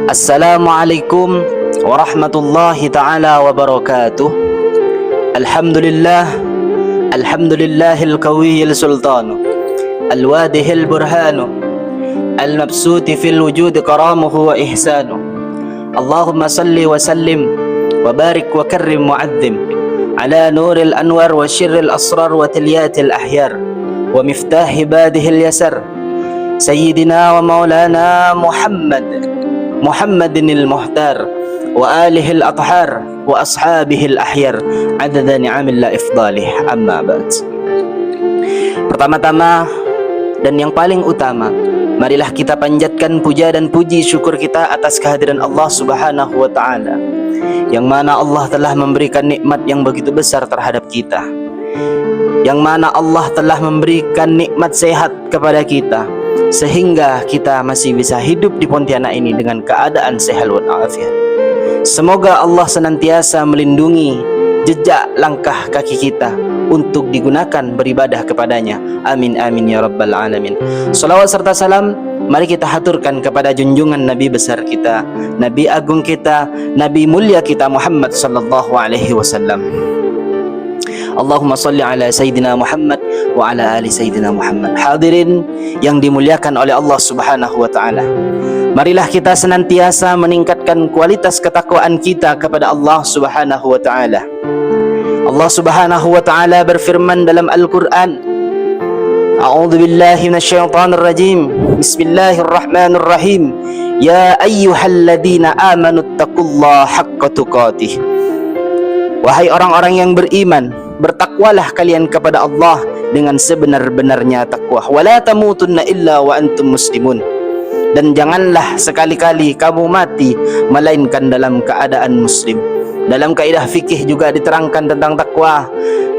Assalamualaikum warahmatullahi ta'ala wabarakatuh. Alhamdulillah, alhamdulillahil qawiyil sultanu, alwadihil burhanu, al-mabsuti fil wujud karamuhu wa ihsanu. Allahumma salli wa sallim wa barik wa karrim mu'adzim ala nuril anwar wa syirril asrar wa tilyatil ahyar wa miftahi badihil yasar Sayyidina wa maulana Muhammadinil muhtar wa alihil athhar wa ashabihil ahyar adada ni'amillah ifdalih, amma ba'd. Pertama-tama dan yang paling utama, marilah kita panjatkan puja dan puji syukur kita atas kehadiran Allah Subhanahu wa ta'ala, yang mana Allah telah memberikan nikmat yang begitu besar terhadap kita, yang mana Allah telah memberikan nikmat sehat kepada kita, sehingga kita masih bisa hidup di Pontianak ini dengan keadaan sehat walafiat. Semoga Allah senantiasa melindungi jejak langkah kaki kita untuk digunakan beribadah kepadanya. Amin amin ya rabbal alamin. Salawat serta salam mari kita haturkan kepada junjungan Nabi besar kita, Nabi agung kita, Nabi mulia kita Muhammad sallallahu alaihi wasallam. Allahumma salli ala Sayyidina Muhammad wa ala ali Sayyidina Muhammad. Hadirin yang dimuliakan oleh Allah Subhanahu wa ta'ala, marilah kita senantiasa meningkatkan kualitas ketakwaan kita kepada Allah Subhanahu wa ta'ala. Allah Subhanahu wa ta'ala berfirman dalam Al-Quran, A'udzu billahi minasyaitonir rajim. Bismillahirrahmanirrahim. Ya ayyuhalladzina amanu taqullaha haqqa tuqatih. Wahai orang-orang yang beriman, bertakwalah kalian kepada Allah dengan sebenar-benarnya takwa. Wala tamutunna illa wa antum muslimun. Dan janganlah sekali-kali kamu mati melainkan dalam keadaan muslim. Dalam kaidah fikih juga diterangkan tentang takwa.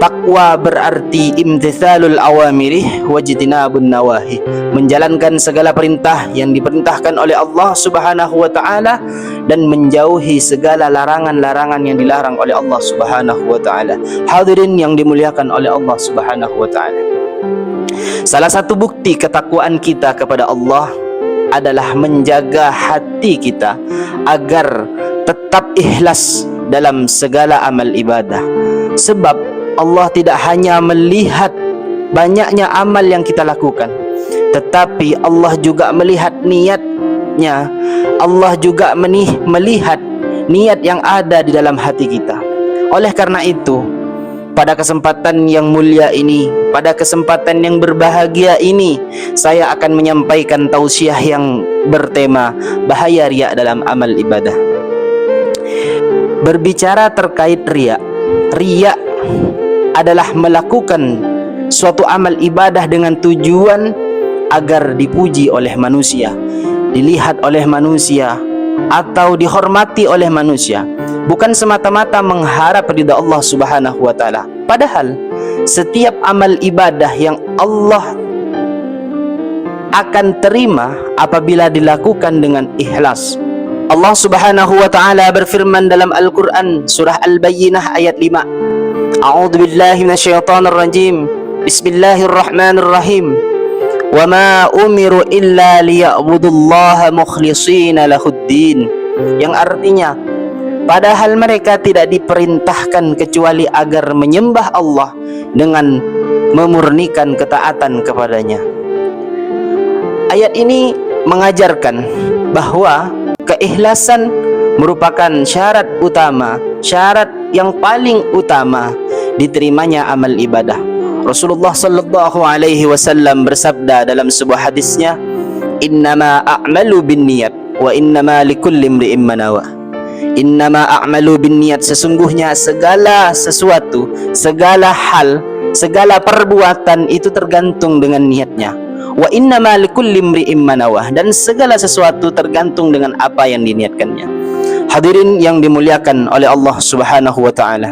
Takwa berarti imtithalul awamiri wajtinabun nawahi, menjalankan segala perintah yang diperintahkan oleh Allah Subhanahu wa ta'ala dan menjauhi segala larangan-larangan yang dilarang oleh Allah Subhanahu wa ta'ala. Hadirin yang dimuliakan oleh Allah Subhanahu wa ta'ala, salah satu bukti ketakwaan kita kepada Allah adalah menjaga hati kita agar tetap ikhlas dalam segala amal ibadah. Sebab Allah tidak hanya melihat banyaknya amal yang kita lakukan, tetapi Allah juga melihat niatnya. Allah juga melihat niat yang ada di dalam hati kita. Oleh karena itu, pada kesempatan yang mulia ini, pada kesempatan yang berbahagia ini, saya akan menyampaikan tausiah yang bertema bahaya riya dalam amal ibadah. Berbicara terkait riya, riya adalah melakukan suatu amal ibadah dengan tujuan agar dipuji oleh manusia, dilihat oleh manusia, atau dihormati oleh manusia, bukan semata-mata mengharap ridha Allah Subhanahu wa ta'ala. Padahal setiap amal ibadah yang Allah akan terima apabila dilakukan dengan ikhlas. Allah Subhanahu wa ta'ala berfirman dalam Al-Quran surah Al-Bayyinah ayat 5. A'udzu billahi minasyaitonir rajim. Bismillahirrahmanirrahim. Wa ma umiru illa liya'budullaha mukhlishina lahuddin. Yang artinya, padahal mereka tidak diperintahkan kecuali agar menyembah Allah dengan memurnikan ketaatan kepadanya. Ayat ini mengajarkan bahwa keikhlasan merupakan syarat utama, syarat yang paling utama diterimanya amal ibadah. Rasulullah sallallahu alaihi wasallam bersabda dalam sebuah hadisnya, "Innama a'malu binniyat wa innama likulli imri'in ma nawa." Innama a'malu binniyat, sesungguhnya segala sesuatu, segala hal, segala perbuatan itu tergantung dengan niatnya. Wa innama likulli imri'in ma nawa, dan segala sesuatu tergantung dengan apa yang diniatkannya. Hadirin yang dimuliakan oleh Allah Subhanahu wa ta'ala,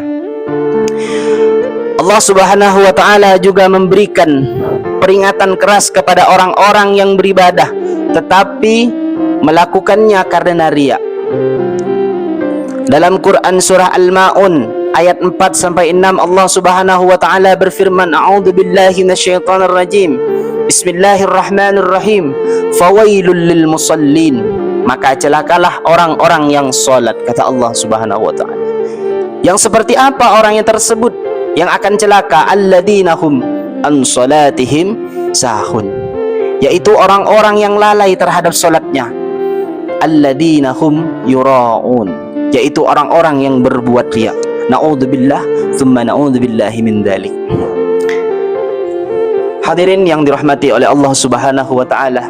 Allah Subhanahu wa ta'ala juga memberikan peringatan keras kepada orang-orang yang beribadah tetapi melakukannya karena riya. Dalam Quran surah Al-Ma'un ayat 4-6 Allah Subhanahu wa ta'ala berfirman, A'udzu billahi minasyaitonir rajim. Bismillahirrahmanirrahim. Fawailul lil musallin. maka celakalah orang-orang yang salat, kata Allah Subhanahu wa taala. Yang seperti apa orang yang tersebut yang akan celaka? Alladzina hum an salatihim sahun, yaitu orang-orang yang lalai terhadap salatnya. Alladzina hum yura'un, yaitu orang-orang yang berbuat riya. Na'udzubillah tsumma na'udzubillahi min dzalik. Hadirin yang dirahmati oleh Allah Subhanahu wa taala,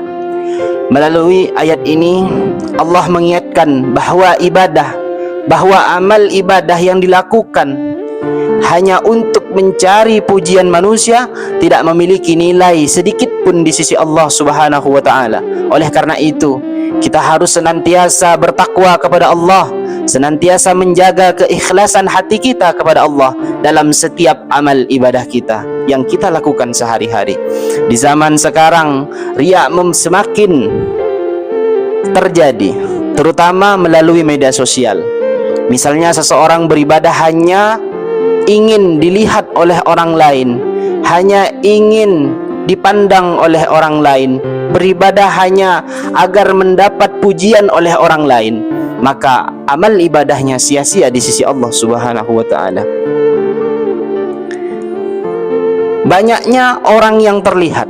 melalui ayat ini Allah mengingatkan bahwa amal ibadah yang dilakukan hanya untuk mencari pujian manusia tidak memiliki nilai sedikit pun di sisi Allah Subhanahu wa taala. Oleh karena itu, kita harus senantiasa bertakwa kepada Allah, senantiasa menjaga keikhlasan hati kita kepada Allah dalam setiap amal ibadah kita yang kita lakukan sehari-hari. Di zaman sekarang, riya semakin terjadi, terutama melalui media sosial. Misalnya seseorang beribadah hanya ingin dilihat oleh orang lain, hanya ingin dipandang oleh orang lain, beribadah hanya agar mendapat pujian oleh orang lain, maka amal ibadahnya sia-sia di sisi Allah Subhanahu wa taala. Banyaknya orang yang terlihat,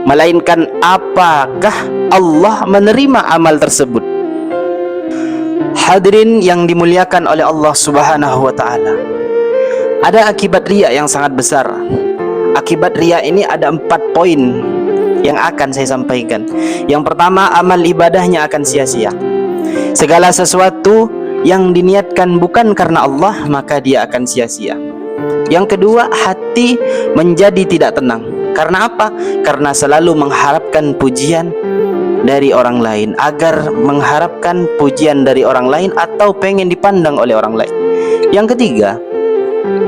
melainkan apakah Allah menerima amal tersebut? Hadirin yang dimuliakan oleh Allah Subhanahu wa taala, ada akibat riya yang sangat besar. Akibat riya ini ada 4 poin yang akan saya sampaikan. Yang pertama, amal ibadahnya akan sia-sia. Segala sesuatu yang diniatkan bukan karena Allah, maka dia akan sia-sia. Yang kedua, hati menjadi tidak tenang. Karena apa? Karena selalu mengharapkan pujian dari orang lain, agar mengharapkan pujian dari orang lain atau pengen dipandang oleh orang lain. Yang ketiga,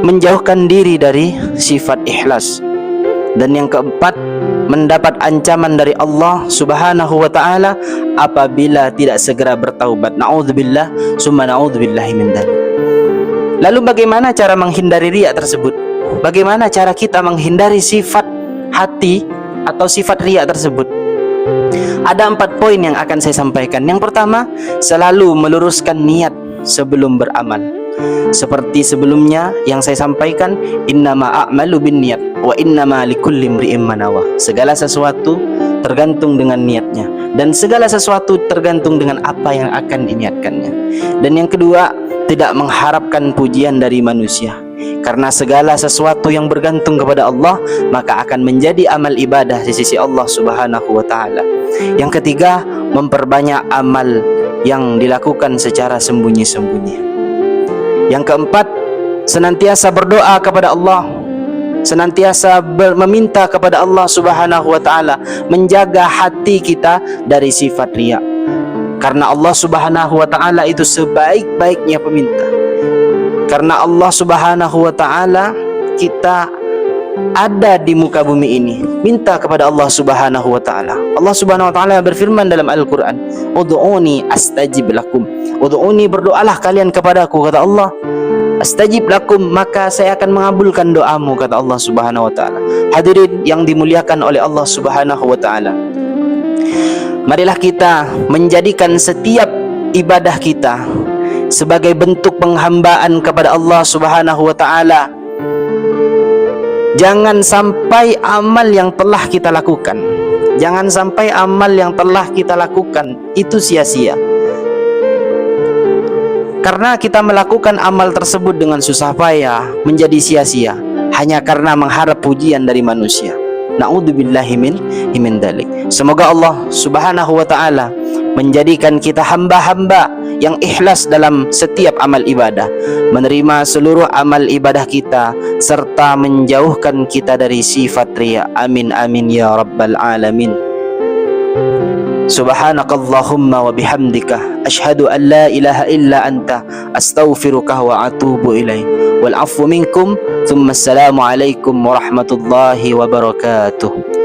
menjauhkan diri dari sifat ikhlas. Dan yang keempat, mendapat ancaman dari Allah Subhanahu wa taala apabila tidak segera bertaubat. Na'udzubillah summa na'udzubillahi min dzalik. Lalu bagaimana cara menghindari riya tersebut? Bagaimana cara kita menghindari sifat hati atau sifat riya tersebut? Ada 4 poin yang akan saya sampaikan. Yang pertama, selalu meluruskan niat sebelum beramal. Seperti sebelumnya yang saya sampaikan, innama a'malu binniyat wa innama likulli imri'in ma nawa. Segala sesuatu tergantung dengan niatnya, dan segala sesuatu tergantung dengan apa yang akan diniatkannya. Dan yang kedua, tidak mengharapkan pujian dari manusia, karena segala sesuatu yang bergantung kepada Allah maka akan menjadi amal ibadah di sisi Allah Subhanahu wa taala. Yang ketiga, memperbanyak amal yang dilakukan secara sembunyi-sembunyi. Yang keempat, senantiasa berdoa kepada Allah, senantiasa meminta kepada Allah Subhanahu wa taala menjaga hati kita dari sifat riya. Karena Allah Subhanahu wa taala itu sebaik-baiknya peminta. Karena Allah Subhanahu wa taala kita ada di muka bumi ini, minta kepada Allah Subhanahu wa taala. Allah Subhanahu wa taala berfirman dalam Al-Qur'an, "Ud'uni astajib lakum." Ud'uni, berdoalah kalian kepadaku, kata Allah. Astajib lakum, maka saya akan mengabulkan doamu, kata Allah Subhanahu wa taala. Hadirin yang dimuliakan oleh Allah Subhanahu wa taala, marilah kita menjadikan setiap ibadah kita sebagai bentuk penghambaan kepada Allah Subhanahu wa taala. Jangan sampai amal yang telah kita lakukan, itu sia-sia. Karena kita melakukan amal tersebut dengan susah payah, menjadi sia-sia hanya karena mengharap pujian dari manusia. Na'udzubillahi min dzalik. Semoga Allah Subhanahu wa taala menjadikan kita hamba-hamba yang ikhlas dalam setiap amal ibadah, menerima seluruh amal ibadah kita, serta menjauhkan kita dari sifat riya. Amin amin ya rabbal alamin. Subhanakallahumma wa bihamdika asyhadu an la ilaha illa anta astaghfiruka wa atubu ilaik. Wal afwu minkum, thumma assalamu alaikum warahmatullahi wabarakatuh.